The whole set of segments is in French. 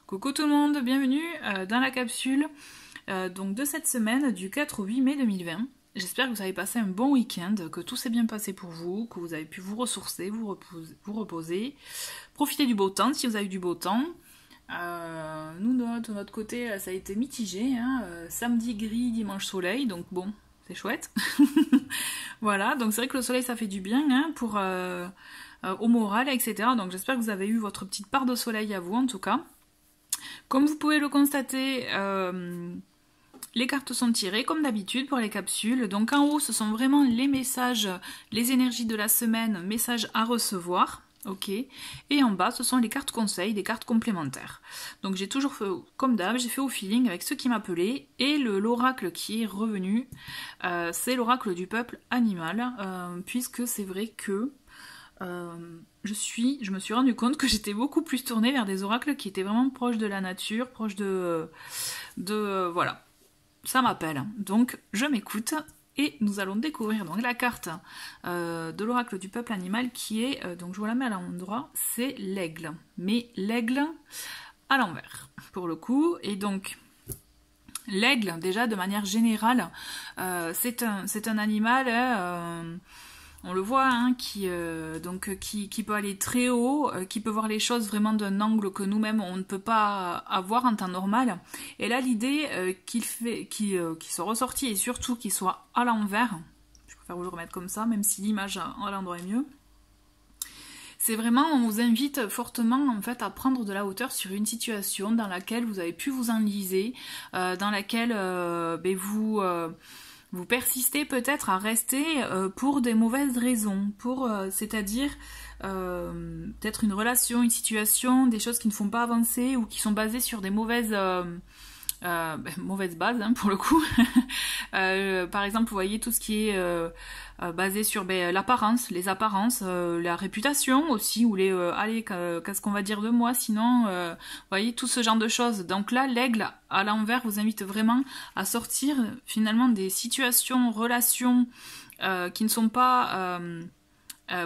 Coucou tout le monde, bienvenue dans la capsule donc de cette semaine du 4 au 8 mai 2020. J'espère que vous avez passé un bon week-end, que tout s'est bien passé pour vous, que vous avez pu vous ressourcer, vous reposer, profiter du beau temps si vous avez eu du beau temps. Nous de notre côté ça a été mitigé, hein, samedi gris, dimanche soleil, donc bon, c'est chouette. Voilà, donc c'est vrai que le soleil ça fait du bien hein, pour au moral, etc. Donc j'espère que vous avez eu votre petite part de soleil à vous en tout cas. Comme vous pouvez le constater, les cartes sont tirées comme d'habitude pour les capsules. Donc en haut, ce sont vraiment les messages, les énergies de la semaine, messages à recevoir. Ok. Et en bas, ce sont les cartes conseils, des cartes complémentaires. Donc j'ai toujours fait, comme d'hab, j'ai fait au feeling avec ceux qui m'appelaient. Et l'oracle qui est revenu, c'est l'oracle du peuple animal. Puisque c'est vrai que... je me suis rendu compte que j'étais beaucoup plus tournée vers des oracles qui étaient vraiment proches de la nature, proches voilà, ça m'appelle. Donc je m'écoute et nous allons découvrir donc la carte de l'oracle du peuple animal qui est, donc je vous la mets à l'endroit, c'est l'aigle. Mais l'aigle à l'envers pour le coup. Et donc l'aigle déjà de manière générale, c'est un animal... on le voit, hein, qui peut aller très haut, qui peut voir les choses vraiment d'un angle que nous-mêmes on ne peut pas avoir en temps normal. Et là, l'idée qu'il soit ressorti et surtout qu'il soit à l'envers, je préfère vous le remettre comme ça, même si l'image à l'endroit est mieux. C'est vraiment, on vous invite fortement en fait à prendre de la hauteur sur une situation dans laquelle vous avez pu vous enliser, dans laquelle vous persistez peut-être à rester pour des mauvaises raisons, c'est-à-dire peut-être une relation, une situation, des choses qui ne font pas avancer ou qui sont basées sur des mauvaises bases hein, pour le coup. Par exemple, vous voyez tout ce qui est basé sur l'apparence, les apparences, la réputation aussi, ou qu'est-ce qu'on va dire de moi sinon, vous voyez tout ce genre de choses. Donc là, l'aigle à l'envers vous invite vraiment à sortir finalement des situations, relations qui ne sont pas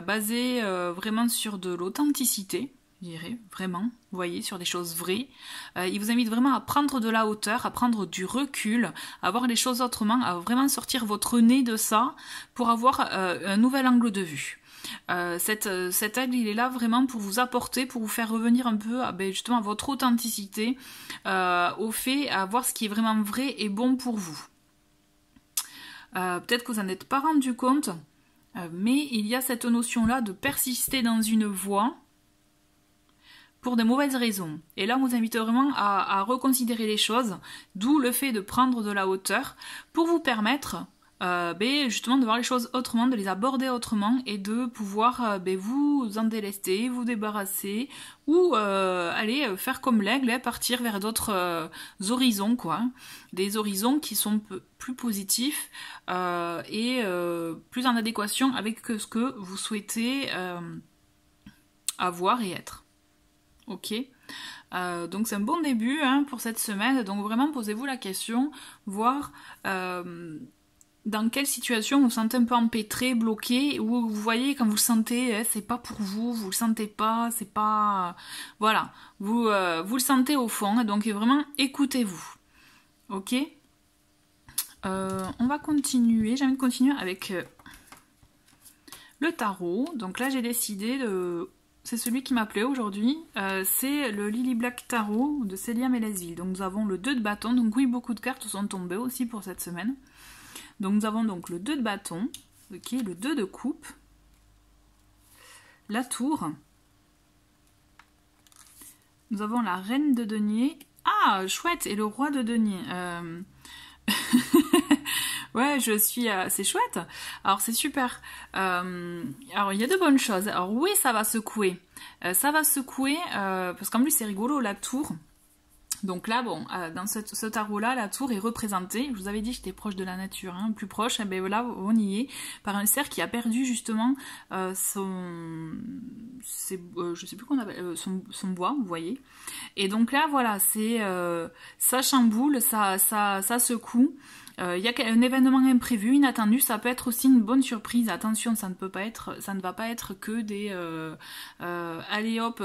basées vraiment sur de l'authenticité. Je dirais, vraiment, vous voyez, sur des choses vraies. Il vous invite vraiment à prendre de la hauteur, à prendre du recul, à voir les choses autrement, à vraiment sortir votre nez de ça pour avoir un nouvel angle de vue. Cet aigle, il est là vraiment pour vous apporter, pour vous faire revenir un peu justement à votre authenticité, au fait, à voir ce qui est vraiment vrai et bon pour vous. Peut-être que vous n'en êtes pas rendu compte, mais il y a cette notion-là de persister dans une voie, pour de mauvaises raisons. Et là, on vous invite vraiment à reconsidérer les choses, d'où le fait de prendre de la hauteur pour vous permettre justement de voir les choses autrement, de les aborder autrement et de pouvoir vous en délester, vous débarrasser ou aller faire comme l'aigle, partir vers d'autres horizons, quoi. Des horizons qui sont plus positifs et plus en adéquation avec ce que vous souhaitez avoir et être. Ok, donc c'est un bon début hein, pour cette semaine, donc vraiment posez-vous la question, voir dans quelle situation vous vous sentez un peu empêtré, bloqué, ou vous voyez quand vous le sentez, c'est pas pour vous, vous le sentez pas, c'est pas... Voilà, vous le sentez au fond, donc vraiment écoutez-vous. Ok, on va continuer, j'ai envie de continuer avec le tarot, donc là j'ai décidé de... C'est celui qui m'appelait aujourd'hui, c'est le Lily Black Tarot de Célia Mélesville. Donc nous avons le 2 de bâton, donc oui, beaucoup de cartes sont tombées aussi pour cette semaine. Donc nous avons donc le 2 de bâton, okay, le 2 de coupe, la tour, nous avons la reine de denier, ah chouette, et le roi de denier. Ouais, c'est chouette. Alors c'est super. Alors il y a de bonnes choses. Alors oui, ça va secouer. Parce qu'en plus c'est rigolo la tour. Donc là, bon, dans ce tarot-là, la tour est représentée. Je vous avais dit que j'étais proche de la nature, hein, plus proche. Et ben là, on y est par un cerf qui a perdu justement je sais plus qu'on appelle son bois, vous voyez. Et donc là, voilà, c'est ça chamboule, ça secoue. Il y a un événement imprévu, inattendu, ça peut être aussi une bonne surprise. Attention, ça ne va pas être que des allez hop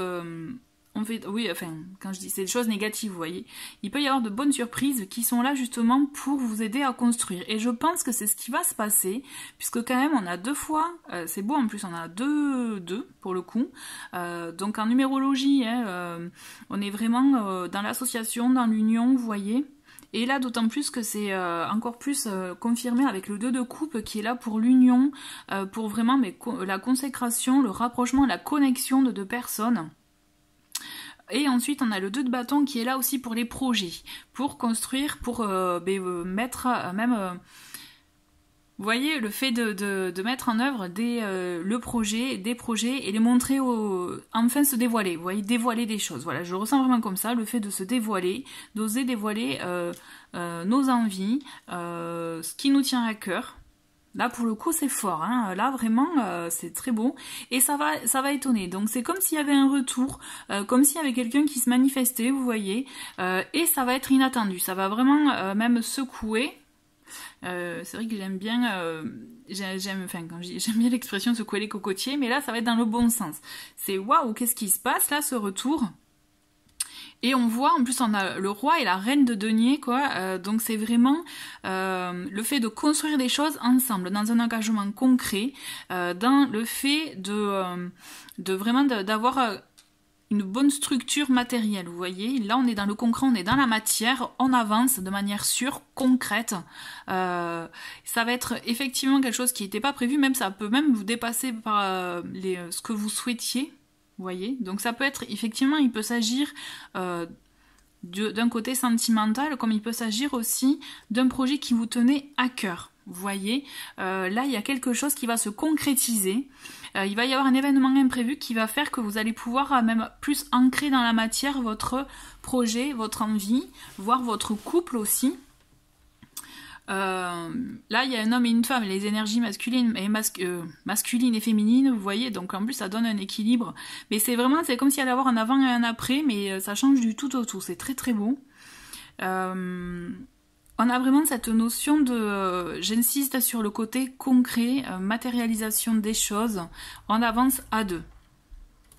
on fait, oui, enfin, quand je dis c'est des choses négatives, vous voyez, il peut y avoir de bonnes surprises qui sont là justement pour vous aider à construire. Et je pense que c'est ce qui va se passer, puisque quand même on a 2 fois, c'est beau en plus, on a deux pour le coup. Donc en numérologie, hein, on est vraiment dans l'association, dans l'union, vous voyez. Et là, d'autant plus que c'est encore plus confirmé avec le 2 de coupe qui est là pour l'union, pour vraiment la consécration, le rapprochement, la connexion de 2 personnes. Et ensuite, on a le 2 de bâton qui est là aussi pour les projets, pour construire, pour mettre même... vous voyez, le fait de mettre en œuvre des projets et les montrer, enfin se dévoiler, vous voyez, dévoiler des choses. Voilà, je le ressens vraiment comme ça, le fait de se dévoiler, d'oser dévoiler nos envies, ce qui nous tient à cœur. Là, pour le coup, c'est fort, hein. Là, vraiment, c'est très beau. Et ça va étonner. Donc, c'est comme s'il y avait un retour, comme s'il y avait quelqu'un qui se manifestait, vous voyez. Et ça va être inattendu. Ça va vraiment même secouer. C'est vrai que j'aime bien, j'aime bien l'expression secouer les cocotiers, mais là, ça va être dans le bon sens. C'est waouh, qu'est-ce qui se passe là, ce retour? Et on voit, en plus, on a le roi et la reine de denier, quoi. Donc c'est vraiment le fait de construire des choses ensemble, dans un engagement concret, dans le fait de vraiment d'avoir une bonne structure matérielle, vous voyez. Là, on est dans le concret, on est dans la matière, on avance de manière sûre, concrète. Ça va être effectivement quelque chose qui n'était pas prévu, même ça peut même vous dépasser par ce que vous souhaitiez. Vous voyez, donc ça peut être, effectivement, il peut s'agir d'un côté sentimental, comme il peut s'agir aussi d'un projet qui vous tenait à cœur. Vous voyez, là, il y a quelque chose qui va se concrétiser. Il va y avoir un événement imprévu qui va faire que vous allez pouvoir même plus ancrer dans la matière votre projet, votre envie, voire votre couple aussi. Là, il y a un homme et une femme, les énergies masculines et féminines, vous voyez, donc en plus ça donne un équilibre. Mais c'est comme s'il allait y avoir un avant et un après, mais ça change du tout au tout, c'est très très beau. On a vraiment cette notion de, j'insiste sur le côté concret, matérialisation des choses, on avance à 2.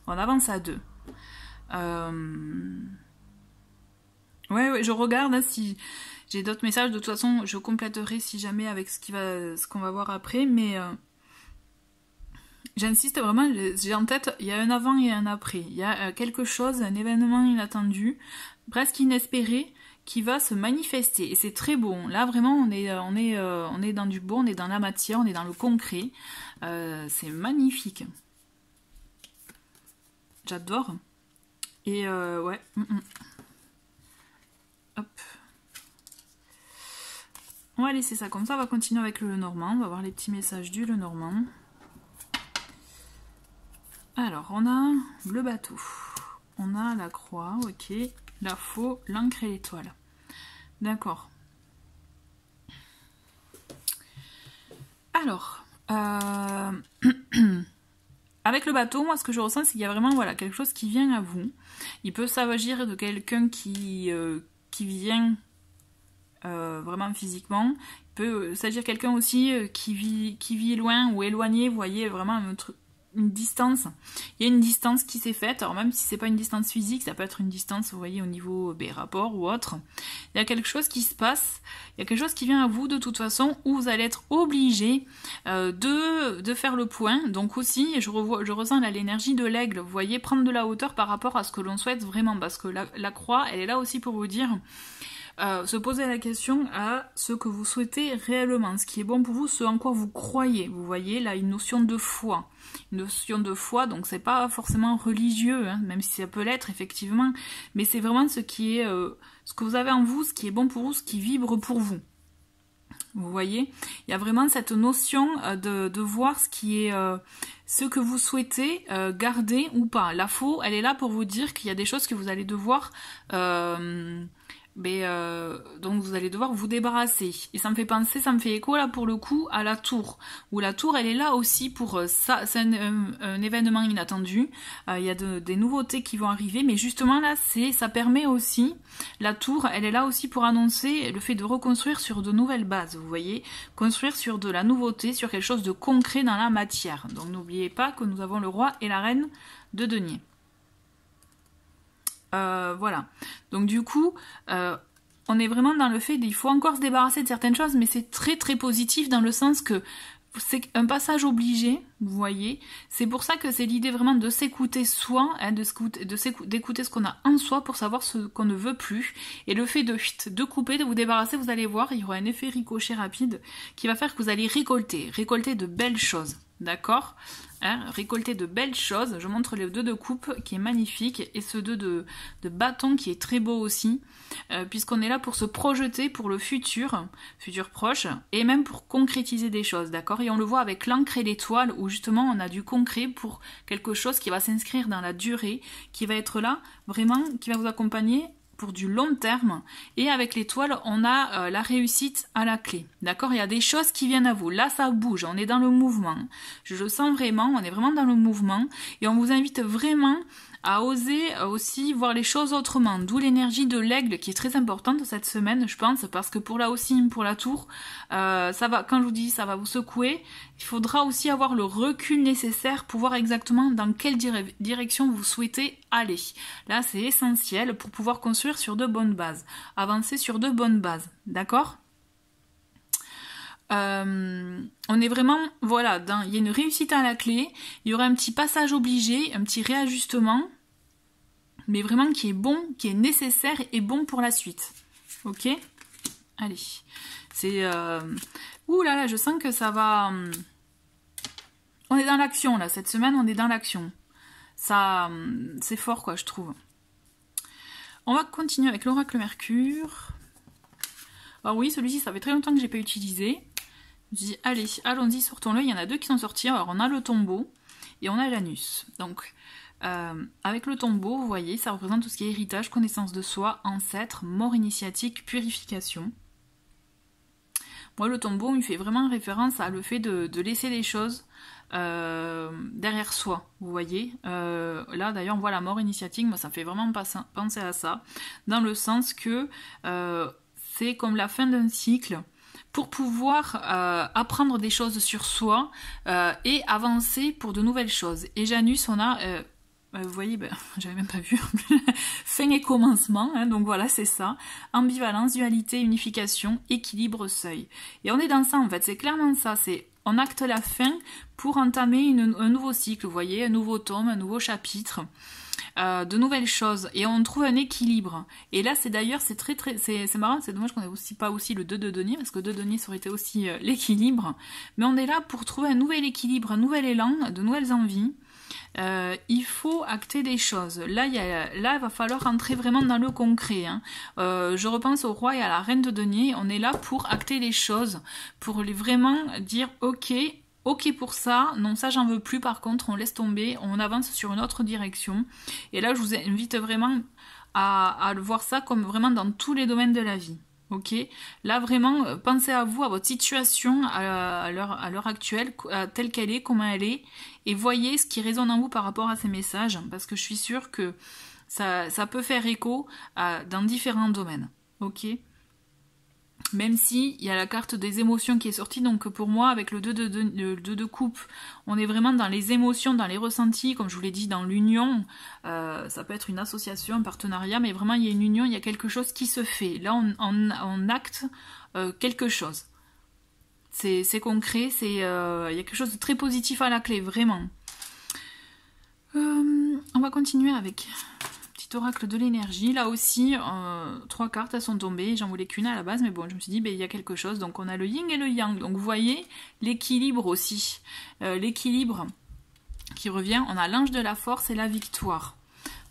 On avance à 2. Ouais, je regarde hein, si... J'ai d'autres messages, de toute façon je compléterai si jamais avec ce qu'on va voir après, mais j'insiste vraiment, j'ai en tête, il y a un avant et un après, il y a quelque chose, un événement inattendu, presque inespéré, qui va se manifester, et c'est très beau, là vraiment on est dans du beau, on est dans la matière, on est dans le concret, c'est magnifique, j'adore, et ouais, hop. On va laisser ça comme ça, on va continuer avec le Lenormand, on va voir les petits messages du Lenormand. Alors, on a le bateau, on a la croix, ok, la faux, l'encre et l'étoile. D'accord. Alors, avec le bateau, moi ce que je ressens, c'est qu'il y a vraiment voilà, quelque chose qui vient à vous. Il peut s'agir de quelqu'un qui vient... vraiment physiquement, il peut s'agir de quelqu'un aussi qui vit loin ou éloigné, vous voyez, vraiment une distance, il y a une distance qui s'est faite, alors même si c'est pas une distance physique, ça peut être une distance, vous voyez, au niveau des rapports ou autre, il y a quelque chose qui se passe, il y a quelque chose qui vient à vous de toute façon, où vous allez être obligé de faire le point, donc aussi, je ressens là l'énergie de l'aigle, vous voyez, prendre de la hauteur par rapport à ce que l'on souhaite vraiment, parce que la croix, elle est là aussi pour vous dire... se poser la question à ce que vous souhaitez réellement, ce qui est bon pour vous, ce en quoi vous croyez. Vous voyez là une notion de foi. Une notion de foi, donc c'est pas forcément religieux, hein, même si ça peut l'être effectivement, mais c'est vraiment ce qui est ce que vous avez en vous, ce qui est bon pour vous, ce qui vibre pour vous. Vous voyez, il y a vraiment cette notion de voir ce qui est ce que vous souhaitez garder ou pas. La faux, elle est là pour vous dire qu'il y a des choses que vous allez devoir donc vous allez devoir vous débarrasser. Et ça me fait penser, ça me fait écho là pour le coup à la tour. Où la tour elle est là aussi pour ça, c'est un événement inattendu. Il y a des nouveautés qui vont arriver, mais justement là ça permet aussi, la tour elle est là aussi pour annoncer le fait de reconstruire sur de nouvelles bases, vous voyez, construire sur de la nouveauté, sur quelque chose de concret dans la matière. Donc n'oubliez pas que nous avons le roi et la reine de denier. Voilà. Donc du coup, on est vraiment dans le fait qu'il faut encore se débarrasser de certaines choses, mais c'est très très positif dans le sens que c'est un passage obligé, vous voyez. C'est pour ça que c'est l'idée vraiment de s'écouter soi, hein, d'écouter ce qu'on a en soi pour savoir ce qu'on ne veut plus. Et le fait de couper, de vous débarrasser, vous allez voir, il y aura un effet ricochet rapide qui va faire que vous allez récolter de belles choses. D'accord, hein, récolter de belles choses. Je montre le 2 de coupe qui est magnifique et ce 2 de bâton qui est très beau aussi, puisqu'on est là pour se projeter pour le futur proche et même pour concrétiser des choses, d'accord. Et on le voit avec l'encre et l'étoile où justement on a du concret pour quelque chose qui va s'inscrire dans la durée, qui va être là vraiment, qui va vous accompagner pour du long terme. Et avec l'étoile, on a la réussite à la clé. D'accord? Il y a des choses qui viennent à vous. Là, ça bouge. On est dans le mouvement. Je le sens vraiment. On est vraiment dans le mouvement. Et on vous invite vraiment à oser aussi voir les choses autrement. D'où l'énergie de l'aigle qui est très importante cette semaine, je pense, parce que pour la Hocine, pour la tour, ça va, quand je vous dis, ça va vous secouer. Il faudra aussi avoir le recul nécessaire pour voir exactement dans quelle direction vous souhaitez aller. Là, c'est essentiel pour pouvoir construire sur de bonnes bases, avancer sur de bonnes bases, d'accord ? On est vraiment, voilà, il y a une réussite à la clé, il y aura un petit passage obligé, un petit réajustement, mais vraiment qui est bon, qui est nécessaire et bon pour la suite. Ok ? Allez, c'est... Ouh là là, je sens que ça va... On est dans l'action là, cette semaine on est dans l'action. Ça, c'est fort quoi, je trouve. On va continuer avec l'oracle Mercure. Alors oui, celui-ci, ça fait très longtemps que j'ai pas utilisé. Je dis, allez, allons-y, sortons-le. Il y en a 2 qui sont sortis. Alors, on a le tombeau et on a l'anus. Donc, avec le tombeau, vous voyez, ça représente tout ce qui est héritage, connaissance de soi, ancêtre, mort initiatique, purification. Moi, le tombeau, il fait vraiment référence à le fait de laisser les choses derrière soi, vous voyez. Là, d'ailleurs, on voit la mort initiatique. Moi, ça me fait vraiment penser à ça. Dans le sens que c'est comme la fin d'un cycle. Pour pouvoir apprendre des choses sur soi et avancer pour de nouvelles choses. Et Janus, on a, vous voyez, j'avais même pas vu, fin et commencement, hein, donc voilà, c'est ça. Ambivalence, dualité, unification, équilibre, seuil. Et on est dans ça en fait, c'est clairement ça, on acte la fin pour entamer un nouveau cycle, vous voyez, un nouveau tome, un nouveau chapitre. De nouvelles choses et on trouve un équilibre et là c'est d'ailleurs c'est marrant, c'est dommage qu'on ait aussi pas aussi le 2 de denier parce que 2 de denier ça aurait été aussi l'équilibre, mais on est là pour trouver un nouvel équilibre, un nouvel élan, de nouvelles envies. Il faut acter des choses. Là il va falloir rentrer vraiment dans le concret, hein. Je repense au roi et à la reine de denier, on est là pour acter les choses, pour vraiment dire ok pour ça, non ça j'en veux plus, par contre on laisse tomber, on avance sur une autre direction. Et là je vous invite vraiment à voir ça comme vraiment dans tous les domaines de la vie. Ok, là vraiment pensez à vous, à votre situation à l'heure actuelle, telle qu'elle est, comment elle est, et voyez ce qui résonne en vous par rapport à ces messages, parce que je suis sûre que ça peut faire écho dans différents domaines. Ok. Même si il y a la carte des émotions qui est sortie, donc pour moi avec le 2 de coupe, on est vraiment dans les émotions, dans les ressentis, comme je vous l'ai dit, dans l'union. Ça peut être une association, un partenariat, mais vraiment il y a une union, il y a quelque chose qui se fait. Là on acte quelque chose. C'est concret, il y a quelque chose de très positif à la clé, vraiment. On va continuer avec... oracle de l'énergie, là aussi 3 cartes elles sont tombées, j'en voulais qu'une à la base mais bon je me suis dit il y a quelque chose, donc on a le yin et le yang, donc vous voyez l'équilibre aussi, l'équilibre qui revient, on a l'ange de la force et la victoire.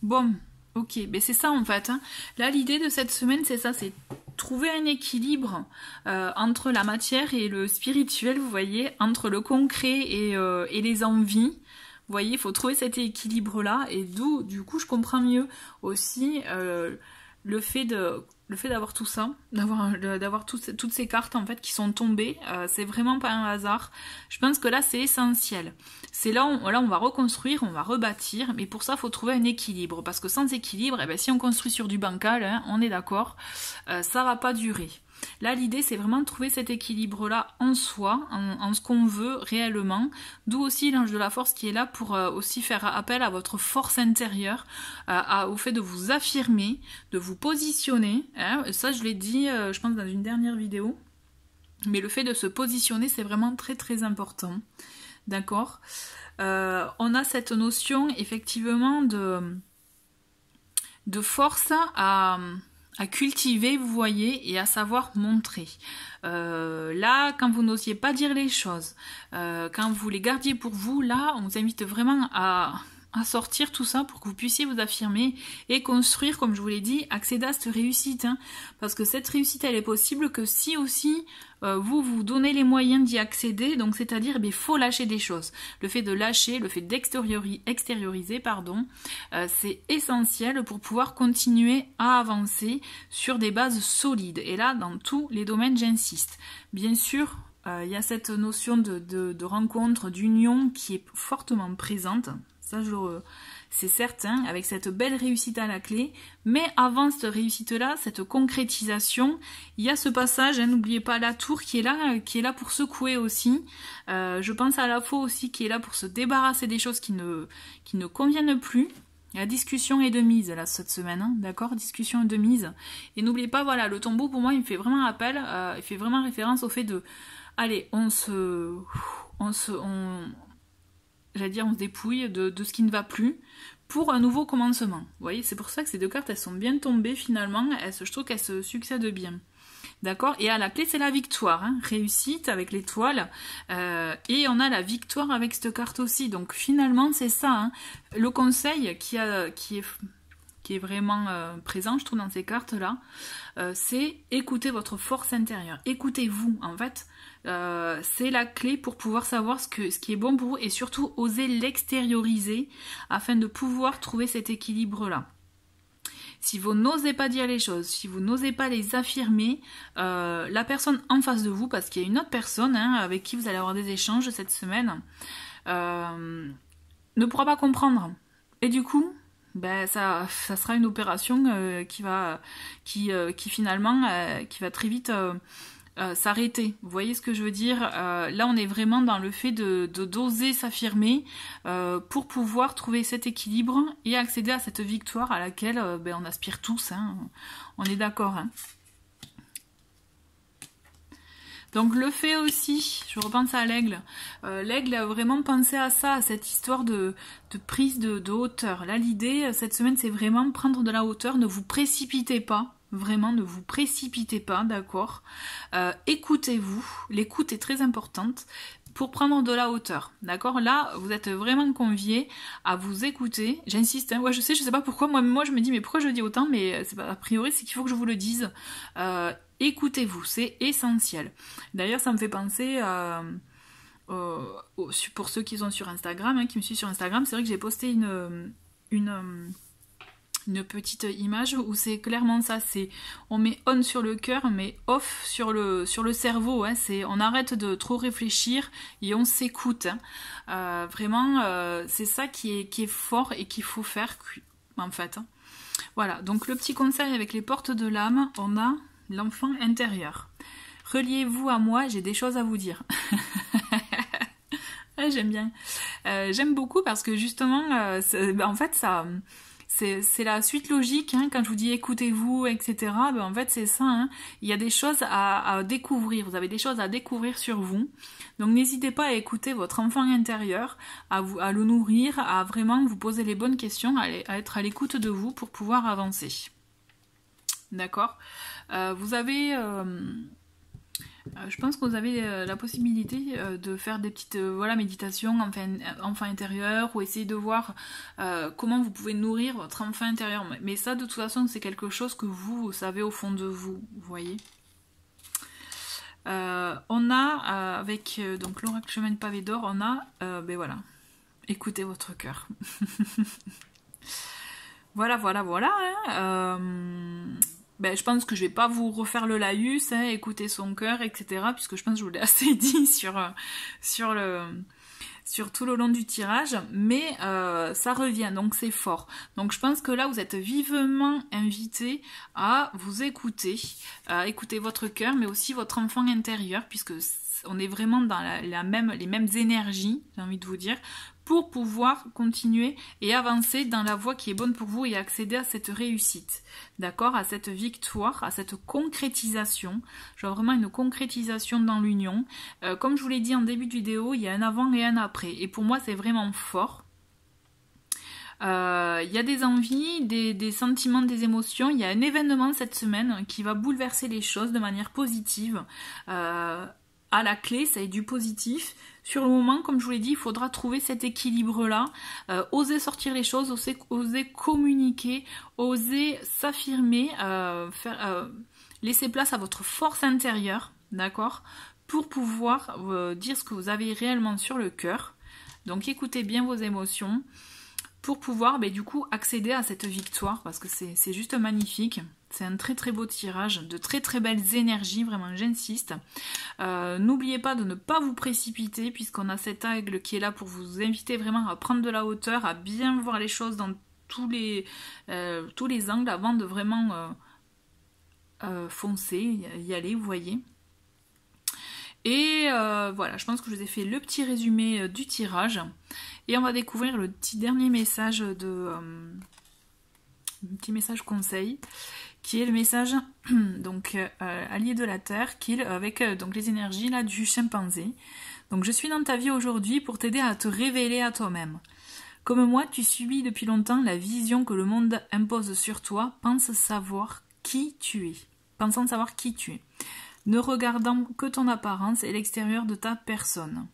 Bon, ok, c'est ça en fait, hein. Là l'idée de cette semaine c'est ça, c'est trouver un équilibre entre la matière et le spirituel, vous voyez, entre le concret et les envies. Vous voyez, il faut trouver cet équilibre-là, et d'où, du coup, je comprends mieux aussi le fait d'avoir tout ça, d'avoir toutes ces cartes, en fait, qui sont tombées. C'est vraiment pas un hasard. Je pense que là, c'est essentiel. C'est là, on va reconstruire, on va rebâtir, mais pour ça, il faut trouver un équilibre. Parce que sans équilibre, si on construit sur du bancal, hein, on est d'accord, ça va pas durer. Là, l'idée, c'est vraiment de trouver cet équilibre-là en soi, en ce qu'on veut réellement. D'où aussi l'ange de la force qui est là pour aussi faire appel à votre force intérieure, au fait de vous affirmer, de vous positionner. Hein. Ça, je l'ai dit, je pense, dans une dernière vidéo. Mais le fait de se positionner, c'est vraiment très très important. D'accord ? On a cette notion, effectivement, de force à cultiver, vous voyez, et à savoir montrer. Là, quand vous n'osiez pas dire les choses, quand vous les gardiez pour vous, là, on vous invite vraiment à sortir tout ça pour que vous puissiez vous affirmer et construire, comme je vous l'ai dit, accéder à cette réussite. Hein, parce que cette réussite, elle est possible que si aussi vous vous donnez les moyens d'y accéder, donc c'est-à-dire il faut lâcher des choses. Le fait de lâcher, le fait d'extérioriser, c'est essentiel pour pouvoir continuer à avancer sur des bases solides. Et là, dans tous les domaines, j'insiste. Bien sûr, il y a cette notion de rencontre, d'union qui est fortement présente. Ça, c'est certain, avec cette belle réussite à la clé. Mais avant cette réussite-là, cette concrétisation, il y a ce passage, hein, n'oubliez pas la tour qui est là pour secouer aussi. Je pense à la faux aussi qui est là pour se débarrasser des choses qui ne conviennent plus. La discussion est de mise là cette semaine, hein, d'accord? Discussion est de mise. Et n'oubliez pas, voilà, le tombeau pour moi il me fait vraiment appel, il fait vraiment référence au fait de, allez, on se dépouille de ce qui ne va plus pour un nouveau commencement. Vous voyez, c'est pour ça que ces deux cartes, elles sont bien tombées finalement, je trouve qu'elles se succèdent bien. D'accord? Et à la clé, c'est la victoire. Hein, réussite avec l'étoile. Et on a la victoire avec cette carte aussi. Donc finalement, c'est ça. Hein, le conseil qui est vraiment présent, je trouve, dans ces cartes-là, c'est écouter votre force intérieure. Écoutez-vous, en fait. C'est la clé pour pouvoir savoir ce qui est bon pour vous et surtout oser l'extérioriser afin de pouvoir trouver cet équilibre-là. Si vous n'osez pas dire les choses, si vous n'osez pas les affirmer, la personne en face de vous, parce qu'il y a une autre personne hein, avec qui vous allez avoir des échanges cette semaine, ne pourra pas comprendre. Et du coup, ben ça sera une opération qui va très vite s'arrêter. Vous voyez ce que je veux dire? Là, on est vraiment dans le fait d'oser s'affirmer pour pouvoir trouver cet équilibre et accéder à cette victoire à laquelle on aspire tous. Hein. On est d'accord. Hein. Donc le fait aussi, je repense à l'aigle. L'aigle a vraiment pensé à ça, à cette histoire de prise de hauteur. Là, l'idée, cette semaine, c'est vraiment prendre de la hauteur. Ne vous précipitez pas. Vraiment, ne vous précipitez pas, d'accord? Écoutez-vous. L'écoute est très importante pour prendre de la hauteur, d'accord? Là, vous êtes vraiment conviés à vous écouter. J'insiste, hein, ouais, je sais pas pourquoi. Moi, je me dis, mais pourquoi je dis autant? Mais c'est pas, a priori, c'est qu'il faut que je vous le dise. Écoutez-vous, c'est essentiel. D'ailleurs, ça me fait penser pour ceux qui sont sur Instagram, hein, qui me suivent sur Instagram, c'est vrai que j'ai posté une petite image où c'est clairement ça, c'est on met on sur le cœur mais off sur le cerveau, hein, on arrête de trop réfléchir et on s'écoute. Hein. Vraiment, c'est ça qui est fort et qu'il faut faire en fait. Hein. Voilà, donc le petit conseil avec les portes de l'âme, on a l'enfant intérieur. Reliez-vous à moi, j'ai des choses à vous dire. J'aime bien. J'aime beaucoup parce que justement, en fait, ça... C'est la suite logique, hein, quand je vous dis écoutez-vous, etc. En fait, c'est ça. Hein. Il y a des choses à découvrir. Vous avez des choses à découvrir sur vous. Donc, n'hésitez pas à écouter votre enfant intérieur, à le nourrir, à vraiment vous poser les bonnes questions, à être à l'écoute de vous pour pouvoir avancer. D'accord ? Vous avez... je pense que vous avez la possibilité de faire des petites méditations enfant intérieur ou essayer de voir comment vous pouvez nourrir votre enfant intérieur. Mais ça, de toute façon, c'est quelque chose que vous savez au fond de vous, vous voyez. On a, avec donc l'oracle chemin de pavé d'or, on a, voilà, écoutez votre cœur. Voilà. Hein, je pense que je vais pas vous refaire le laïus, hein, écouter son cœur, etc. Puisque je pense que je vous l'ai assez dit sur le sur tout le long du tirage, mais ça revient, donc c'est fort. Donc je pense que là, vous êtes vivement invité à vous écouter, à écouter votre cœur, mais aussi votre enfant intérieur, puisque on est vraiment dans les mêmes énergies, j'ai envie de vous dire, pour pouvoir continuer et avancer dans la voie qui est bonne pour vous et accéder à cette réussite, d'accord, à cette victoire, à cette concrétisation, genre vraiment une concrétisation dans l'union. Comme je vous l'ai dit en début de vidéo, il y a un avant et un après, et pour moi c'est vraiment fort. Il y a des envies, des sentiments, des émotions. Il y a un événement cette semaine qui va bouleverser les choses de manière positive. À la clé, ça est du positif. Sur le moment, comme je vous l'ai dit, il faudra trouver cet équilibre-là, oser sortir les choses, oser communiquer, oser s'affirmer, laisser place à votre force intérieure, d'accord, pour pouvoir dire ce que vous avez réellement sur le cœur. Donc écoutez bien vos émotions pour pouvoir du coup accéder à cette victoire, parce que c'est juste magnifique. C'est un très très beau tirage, de très très belles énergies, vraiment j'insiste. N'oubliez pas de ne pas vous précipiter, puisqu'on a cet aigle qui est là pour vous inviter vraiment à prendre de la hauteur, à bien voir les choses dans tous les angles avant de vraiment foncer, y aller, vous voyez. Et voilà, je pense que je vous ai fait le petit résumé du tirage. Et on va découvrir le petit dernier message petit message conseil, qui est le message donc allié de la terre, avec donc les énergies là du chimpanzé. Donc je suis dans ta vie aujourd'hui pour t'aider à te révéler à toi-même. Comme moi, tu subis depuis longtemps la vision que le monde impose sur toi, pensant savoir qui tu es. Ne regardant que ton apparence et l'extérieur de ta personne.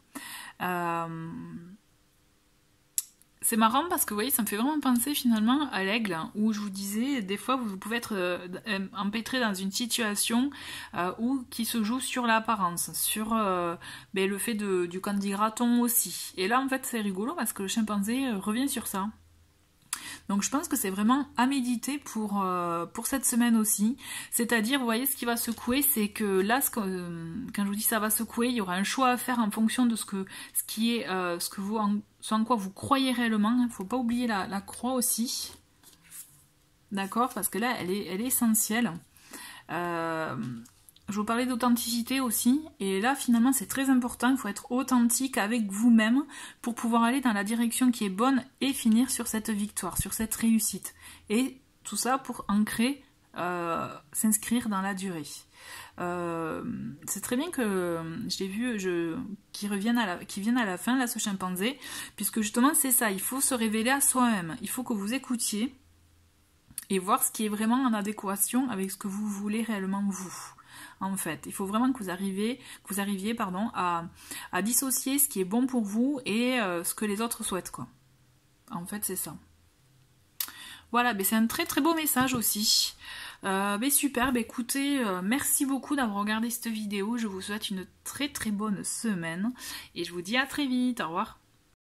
C'est marrant parce que vous voyez, ça me fait vraiment penser finalement à l'aigle, où je vous disais, des fois vous pouvez être empêtré dans une situation qui se joue sur l'apparence, sur le fait du candy graton aussi. Et là en fait c'est rigolo parce que le chimpanzé revient sur ça. Donc je pense que c'est vraiment à méditer pour cette semaine aussi. C'est-à-dire, vous voyez, ce qui va secouer, c'est que là, quand je vous dis ça va secouer, il y aura un choix à faire en fonction de ce en quoi vous croyez réellement. Il ne faut pas oublier la croix aussi. D'accord? Parce que là, elle est essentielle. Je vous parlais d'authenticité aussi, et là finalement c'est très important, il faut être authentique avec vous-même pour pouvoir aller dans la direction qui est bonne et finir sur cette victoire, sur cette réussite. Et tout ça pour ancrer, s'inscrire dans la durée. C'est très bien que j'ai vu qui vienne à la fin là ce chimpanzé, puisque justement c'est ça, il faut se révéler à soi-même, il faut que vous écoutiez et voir ce qui est vraiment en adéquation avec ce que vous voulez réellement vous. En fait, il faut vraiment que vous arriviez à dissocier ce qui est bon pour vous et ce que les autres souhaitent, quoi. En fait, c'est ça. Voilà, c'est un très très beau message aussi. Super, écoutez, merci beaucoup d'avoir regardé cette vidéo. Je vous souhaite une très très bonne semaine et je vous dis à très vite. Au revoir.